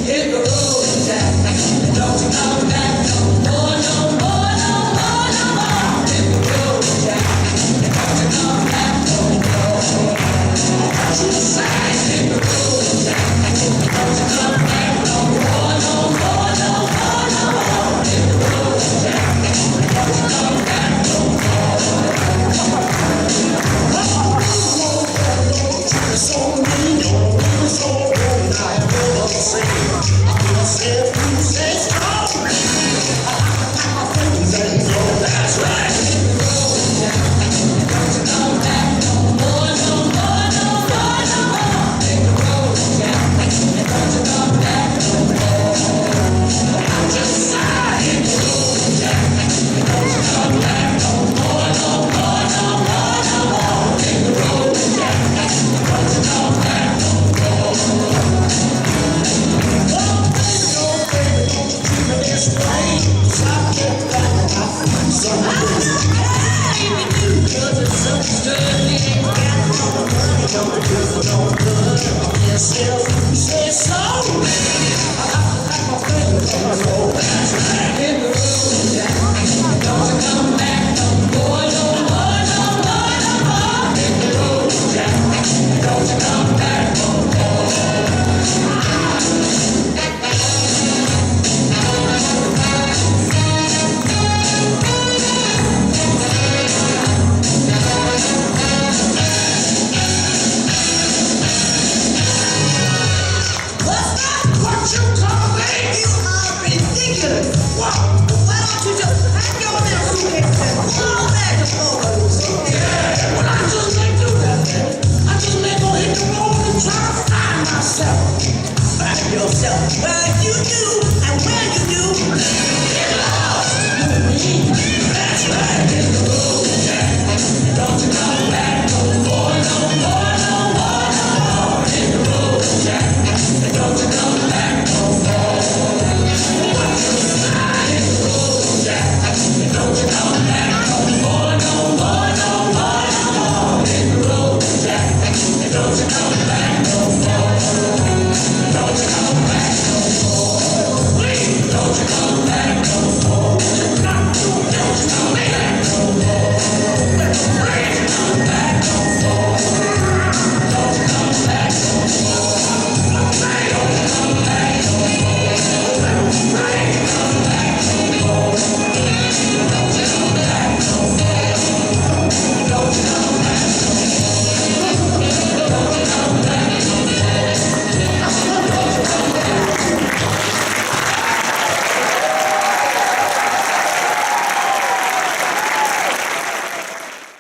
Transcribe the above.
Hit the road, Jack. Don't you come back no more, no more, no more, no more. Hit the road, Jack. Don't you come back no more. Suicide. Hit the road, Jack. Don't you come back no more, no more, no more, no more. Hit the road, Jack. Don't you come back no more. It's so mean, it's so good, I never say. I said, you say strong. That's right. Don't you come back no more, no more, no more, no more. Hit the road, Jack. Don't you come back no more. I just said, hit the road, Jack. Don't you come back no more, no more, no more, no more. Hit the road, Jack. Don't you come back no more. Oh, baby, don't you treat me this way. 'Cause I get back and I feel something. Cause it's so sturdy, ain't got no money, don't do for no good. Yourself, you say so. I like my baby, don't know. That's right. Hit the road, Jack. Don't you come back no more, no more, no more, no more. Hit the road, Jack. Don't you come back no more. What you call me? You are ridiculous. What? Why don't you just pack your little suitcase and pull back the floor? Yeah, well, I just may do that. I just may go hit the road and try to find myself. Find yourself. Well, if you do, and when you do,